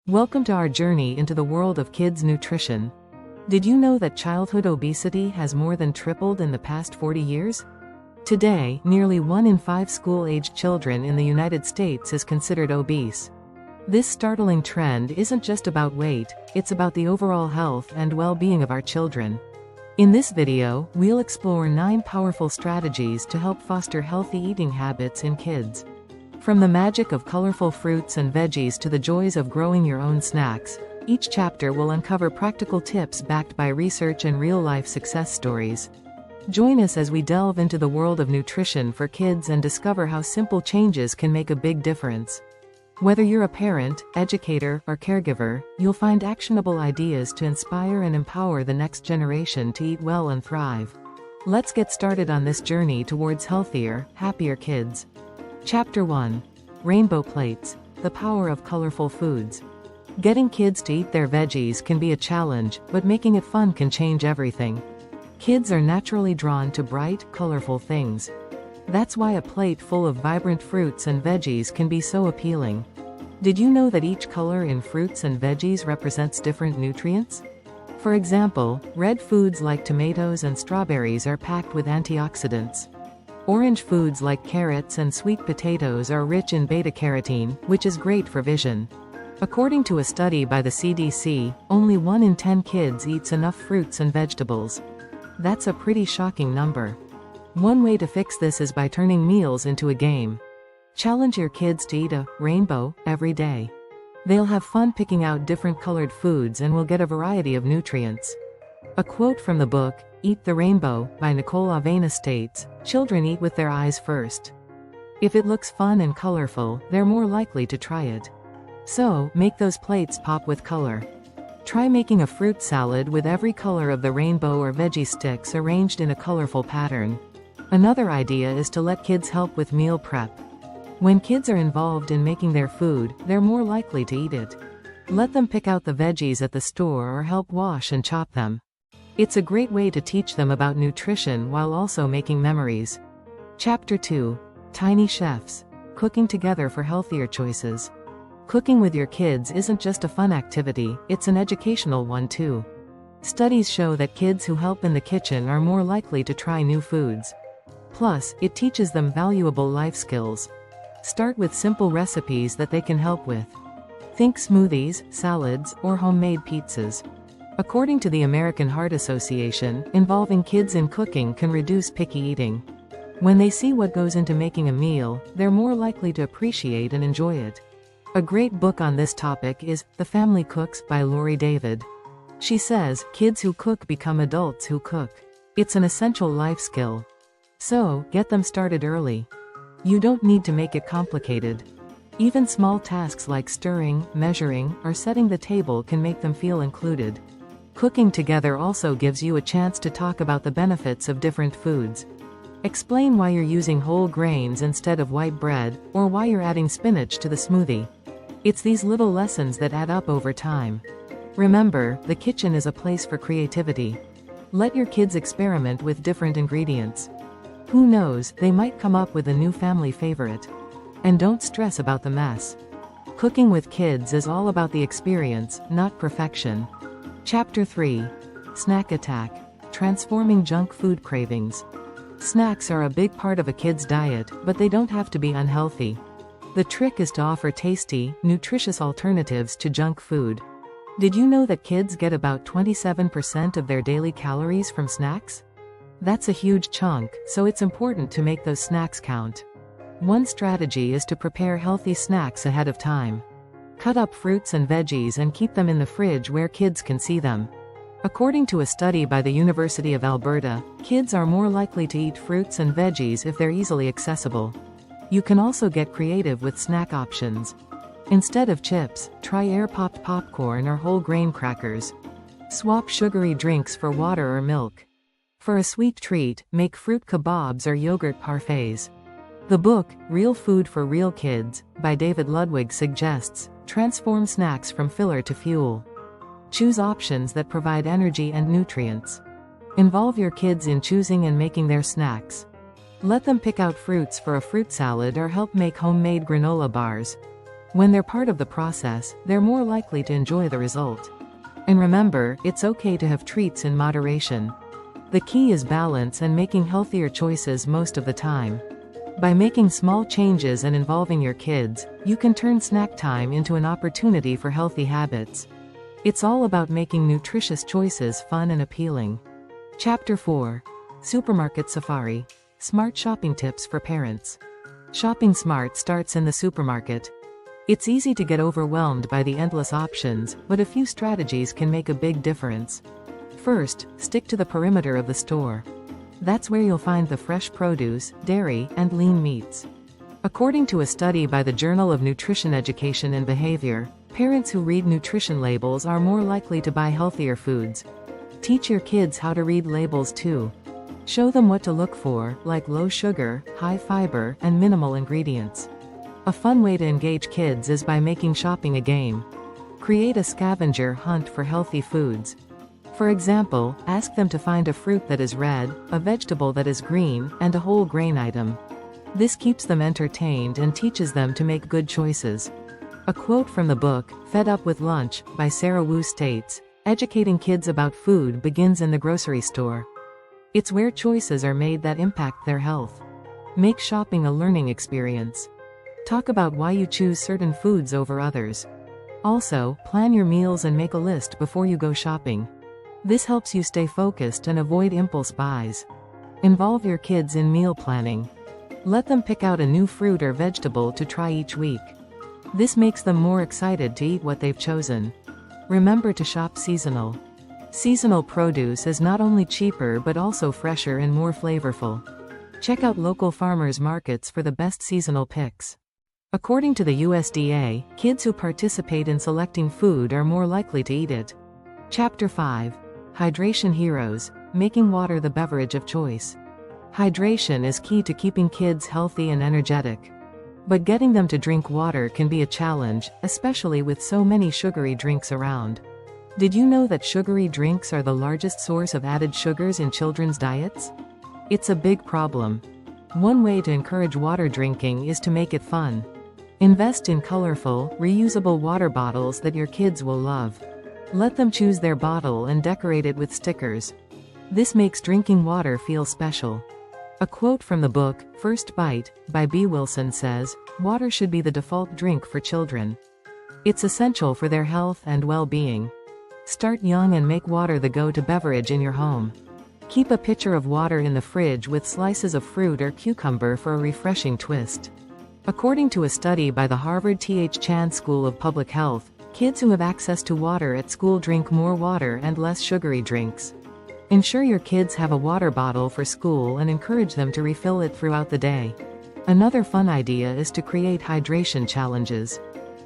Welcome to our journey into the world of kids' nutrition. Did you know that childhood obesity has more than tripled in the past 40 years? Today, nearly 1 in 5 school-aged children in the United States is considered obese. This startling trend isn't just about weight, it's about the overall health and well-being of our children. In this video, we'll explore 9 powerful strategies to help foster healthy eating habits in kids. From the magic of colorful fruits and veggies to the joys of growing your own snacks, each chapter will uncover practical tips backed by research and real-life success stories. Join us as we delve into the world of nutrition for kids and discover how simple changes can make a big difference. Whether you're a parent, educator, or caregiver, you'll find actionable ideas to inspire and empower the next generation to eat well and thrive. Let's get started on this journey towards healthier, happier kids. Chapter 1. Rainbow Plates: The Power of Colorful Foods. Getting kids to eat their veggies can be a challenge, but making it fun can change everything. Kids are naturally drawn to bright, colorful things. That's why a plate full of vibrant fruits and veggies can be so appealing. Did you know that each color in fruits and veggies represents different nutrients? For example, red foods like tomatoes and strawberries are packed with antioxidants. Orange foods like carrots and sweet potatoes are rich in beta-carotene, which is great for vision. According to a study by the CDC, only 1 in 10 kids eats enough fruits and vegetables. That's a pretty shocking number. One way to fix this is by turning meals into a game. Challenge your kids to eat a rainbow every day. They'll have fun picking out different colored foods and will get a variety of nutrients. A quote from the book, Eat the Rainbow, by Nicole Avena states, "Children eat with their eyes first. If it looks fun and colorful, they're more likely to try it. So, make those plates pop with color." Try making a fruit salad with every color of the rainbow or veggie sticks arranged in a colorful pattern. Another idea is to let kids help with meal prep. When kids are involved in making their food, they're more likely to eat it. Let them pick out the veggies at the store or help wash and chop them. It's a great way to teach them about nutrition while also making memories. Chapter 2. Tiny Chefs: Cooking Together for Healthier Choices. Cooking with your kids isn't just a fun activity, it's an educational one too. Studies show that kids who help in the kitchen are more likely to try new foods. Plus, it teaches them valuable life skills. Start with simple recipes that they can help with. Think smoothies, salads, or homemade pizzas. According to the American Heart Association, involving kids in cooking can reduce picky eating. When they see what goes into making a meal, they're more likely to appreciate and enjoy it. A great book on this topic is The Family Cooks by Lori David. She says, kids who cook become adults who cook. It's an essential life skill. So, get them started early. You don't need to make it complicated. Even small tasks like stirring, measuring, or setting the table can make them feel included. Cooking together also gives you a chance to talk about the benefits of different foods. Explain why you're using whole grains instead of white bread, or why you're adding spinach to the smoothie. It's these little lessons that add up over time. Remember, the kitchen is a place for creativity. Let your kids experiment with different ingredients. Who knows, they might come up with a new family favorite. And don't stress about the mess. Cooking with kids is all about the experience, not perfection. Chapter 3. Snack Attack: Transforming Junk Food Cravings. Snacks are a big part of a kid's diet, but they don't have to be unhealthy. The trick is to offer tasty, nutritious alternatives to junk food. Did you know that kids get about 27% of their daily calories from snacks? That's a huge chunk, so it's important to make those snacks count. One strategy is to prepare healthy snacks ahead of time. Cut up fruits and veggies and keep them in the fridge where kids can see them. According to a study by the University of Alberta, kids are more likely to eat fruits and veggies if they're easily accessible. You can also get creative with snack options. Instead of chips, try air-popped popcorn or whole grain crackers. Swap sugary drinks for water or milk. For a sweet treat, make fruit kebabs or yogurt parfaits. The book, Real Food for Real Kids, by David Ludwig suggests, transform snacks from filler to fuel. Choose options that provide energy and nutrients. Involve your kids in choosing and making their snacks. Let them pick out fruits for a fruit salad or help make homemade granola bars. When they're part of the process, they're more likely to enjoy the result. And remember, it's okay to have treats in moderation. The key is balance and making healthier choices most of the time. By making small changes and involving your kids, you can turn snack time into an opportunity for healthy habits. It's all about making nutritious choices fun and appealing. Chapter 4. Supermarket Safari. Smart shopping tips for parents. Shopping smart starts in the supermarket. It's easy to get overwhelmed by the endless options, but a few strategies can make a big difference. First, stick to the perimeter of the store. That's where you'll find the fresh produce, dairy, and lean meats. According to a study by the Journal of Nutrition Education and Behavior, parents who read nutrition labels are more likely to buy healthier foods. Teach your kids how to read labels too. Show them what to look for, like low sugar, high fiber, and minimal ingredients. A fun way to engage kids is by making shopping a game. Create a scavenger hunt for healthy foods. For example, ask them to find a fruit that is red, a vegetable that is green, and a whole grain item. This keeps them entertained and teaches them to make good choices. A quote from the book, Fed Up with Lunch, by Sarah Wu states, "Educating kids about food begins in the grocery store." It's where choices are made that impact their health. Make shopping a learning experience. Talk about why you choose certain foods over others. Also, plan your meals and make a list before you go shopping. This helps you stay focused and avoid impulse buys. Involve your kids in meal planning. Let them pick out a new fruit or vegetable to try each week. This makes them more excited to eat what they've chosen. Remember to shop seasonal. Seasonal produce is not only cheaper but also fresher and more flavorful. Check out local farmers markets for the best seasonal picks. According to the USDA, kids who participate in selecting food are more likely to eat it. Chapter 5. Hydration Heroes. Making water the beverage of choice. Hydration is key to keeping kids healthy and energetic. But getting them to drink water can be a challenge, especially with so many sugary drinks around. Did you know that sugary drinks are the largest source of added sugars in children's diets? It's a big problem. One way to encourage water drinking is to make it fun. Invest in colorful, reusable water bottles that your kids will love. Let them choose their bottle and decorate it with stickers. This makes drinking water feel special. A quote from the book, First Bite, by B. Wilson says, "Water should be the default drink for children. It's essential for their health and well-being." Start young and make water the go-to beverage in your home. Keep a pitcher of water in the fridge with slices of fruit or cucumber for a refreshing twist. According to a study by the Harvard T.H. Chan School of Public Health, kids who have access to water at school drink more water and less sugary drinks. Ensure your kids have a water bottle for school and encourage them to refill it throughout the day. Another fun idea is to create hydration challenges.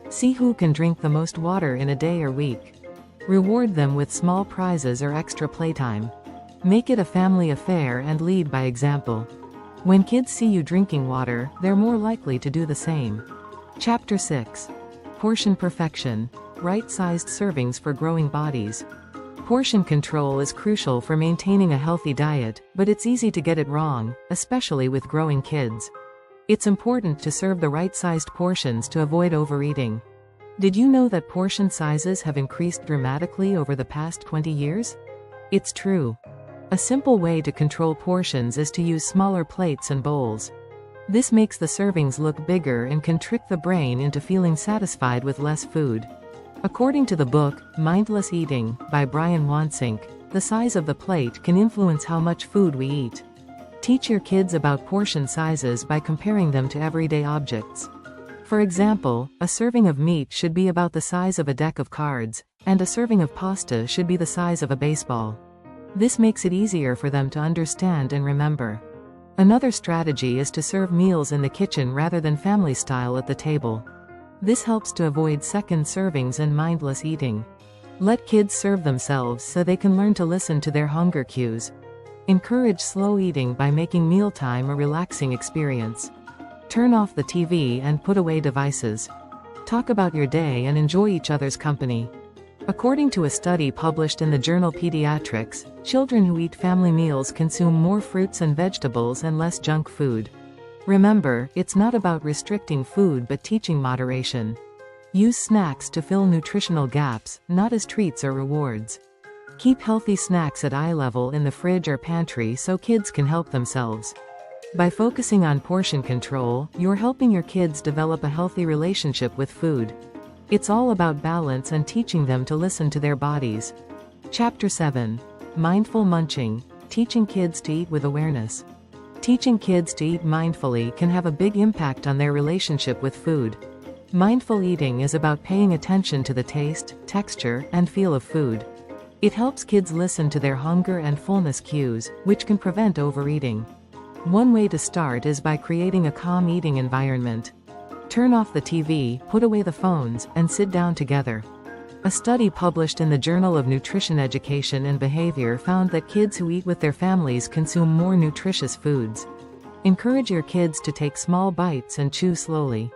See who can drink the most water in a day or week. Reward them with small prizes or extra playtime. Make it a family affair and lead by example. When kids see you drinking water, they're more likely to do the same. Chapter 6. Portion Perfection. Right-sized servings for growing bodies. Portion control is crucial for maintaining a healthy diet, but it's easy to get it wrong, especially with growing kids. It's important to serve the right-sized portions to avoid overeating. Did you know that portion sizes have increased dramatically over the past 20 years? It's true. A simple way to control portions is to use smaller plates and bowls. This makes the servings look bigger and can trick the brain into feeling satisfied with less food. According to the book, Mindless Eating, by Brian Wansink, the size of the plate can influence how much food we eat. Teach your kids about portion sizes by comparing them to everyday objects. For example, a serving of meat should be about the size of a deck of cards, and a serving of pasta should be the size of a baseball. This makes it easier for them to understand and remember. Another strategy is to serve meals in the kitchen rather than family style at the table. This helps to avoid second servings and mindless eating. Let kids serve themselves so they can learn to listen to their hunger cues. Encourage slow eating by making mealtime a relaxing experience. Turn off the TV and put away devices. Talk about your day and enjoy each other's company. According to a study published in the journal Pediatrics, children who eat family meals consume more fruits and vegetables and less junk food. Remember, it's not about restricting food but teaching moderation. Use snacks to fill nutritional gaps, not as treats or rewards. Keep healthy snacks at eye level in the fridge or pantry so kids can help themselves. By focusing on portion control, you're helping your kids develop a healthy relationship with food. It's all about balance and teaching them to listen to their bodies. Chapter 7. Mindful Munching. Teaching kids to eat with awareness. Teaching kids to eat mindfully can have a big impact on their relationship with food. Mindful eating is about paying attention to the taste, texture, and feel of food. It helps kids listen to their hunger and fullness cues, which can prevent overeating. One way to start is by creating a calm eating environment. Turn off the TV, put away the phones, and sit down together. A study published in the Journal of Nutrition Education and Behavior found that kids who eat with their families consume more nutritious foods. Encourage your kids to take small bites and chew slowly.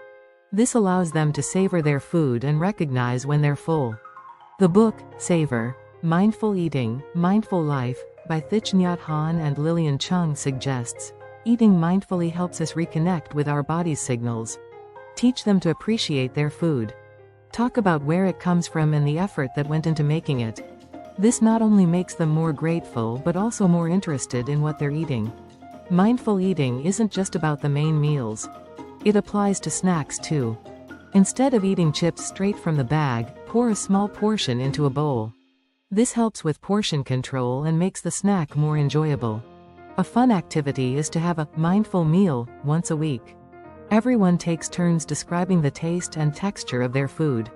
This allows them to savor their food and recognize when they're full. The book, Savor, Mindful Eating, Mindful Life, by Thich Nhat Hanh and Lillian Chung suggests, eating mindfully helps us reconnect with our body's signals. Teach them to appreciate their food. Talk about where it comes from and the effort that went into making it. This not only makes them more grateful but also more interested in what they're eating. Mindful eating isn't just about the main meals. It applies to snacks too. Instead of eating chips straight from the bag, pour a small portion into a bowl. This helps with portion control and makes the snack more enjoyable. A fun activity is to have a mindful meal once a week. Everyone takes turns describing the taste and texture of their food.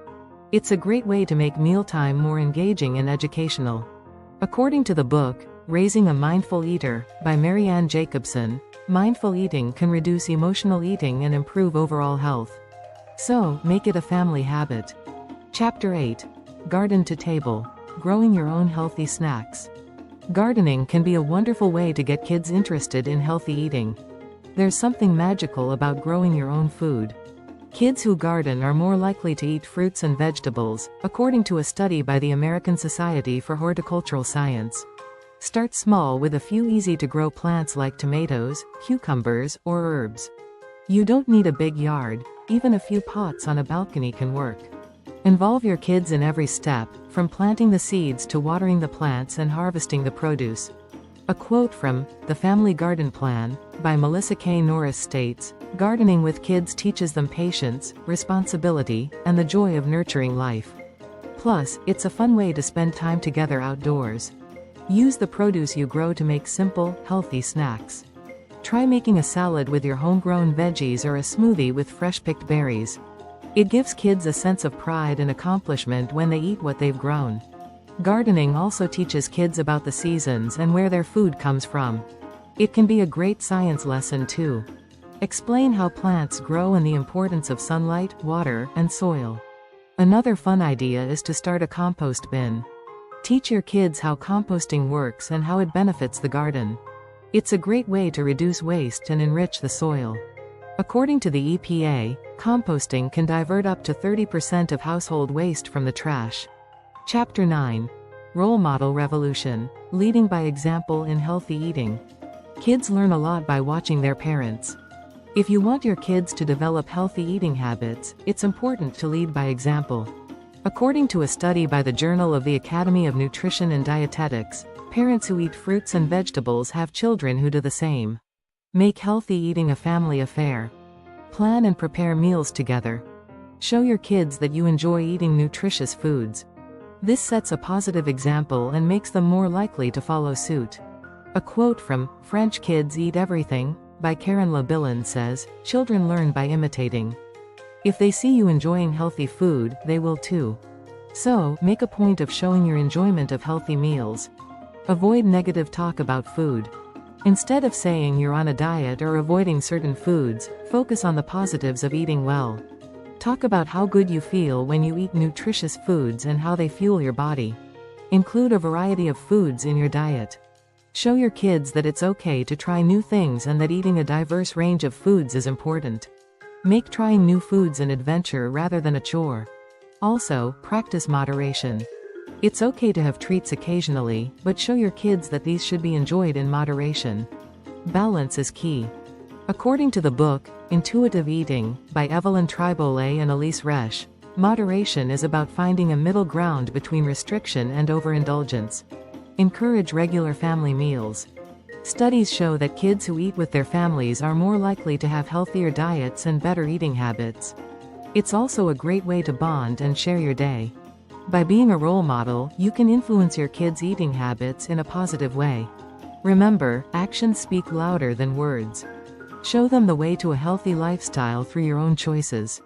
It's a great way to make mealtime more engaging and educational. According to the book, Raising a Mindful Eater, by Marianne Jacobson, mindful eating can reduce emotional eating and improve overall health. So, make it a family habit. Chapter 8. Garden to Table. Growing your own healthy snacks. Gardening can be a wonderful way to get kids interested in healthy eating. There's something magical about growing your own food. Kids who garden are more likely to eat fruits and vegetables, according to a study by the American Society for Horticultural Science. Start small with a few easy-to-grow plants like tomatoes, cucumbers, or herbs. You don't need a big yard, even a few pots on a balcony can work. Involve your kids in every step, from planting the seeds to watering the plants and harvesting the produce. A quote from The Family Garden Plan, by Melissa K. Norris states, "Gardening with kids teaches them patience, responsibility, and the joy of nurturing life. Plus, it's a fun way to spend time together outdoors. Use the produce you grow to make simple, healthy snacks. Try making a salad with your homegrown veggies or a smoothie with fresh-picked berries. It gives kids a sense of pride and accomplishment when they eat what they've grown." Gardening also teaches kids about the seasons and where their food comes from. It can be a great science lesson too. Explain how plants grow and the importance of sunlight, water, and soil. Another fun idea is to start a compost bin. Teach your kids how composting works and how it benefits the garden. It's a great way to reduce waste and enrich the soil. According to the EPA, composting can divert up to 30% of household waste from the trash. Chapter 9. Role Model Revolution. Leading by Example in Healthy Eating. Kids learn a lot by watching their parents. If you want your kids to develop healthy eating habits, it's important to lead by example. According to a study by the Journal of the Academy of Nutrition and Dietetics, parents who eat fruits and vegetables have children who do the same. Make healthy eating a family affair. Plan and prepare meals together. Show your kids that you enjoy eating nutritious foods. This sets a positive example and makes them more likely to follow suit. A quote from French Kids Eat Everything, by Karen Labillen says, "Children learn by imitating. If they see you enjoying healthy food, they will too. So, make a point of showing your enjoyment of healthy meals. Avoid negative talk about food. Instead of saying you're on a diet or avoiding certain foods, focus on the positives of eating well. Talk about how good you feel when you eat nutritious foods and how they fuel your body. Include a variety of foods in your diet. Show your kids that it's okay to try new things and that eating a diverse range of foods is important. Make trying new foods an adventure rather than a chore. Also, practice moderation. It's okay to have treats occasionally, but show your kids that these should be enjoyed in moderation. Balance is key. According to the book, Intuitive Eating, by Evelyn Tribole and Elise Resch, Moderation is about finding a middle ground between restriction and overindulgence. Encourage regular family meals. Studies show that kids who eat with their families are more likely to have healthier diets and better eating habits. It's also a great way to bond and share your day. By being a role model, you can influence your kids' eating habits in a positive way. Remember, actions speak louder than words. Show them the way to a healthy lifestyle through your own choices.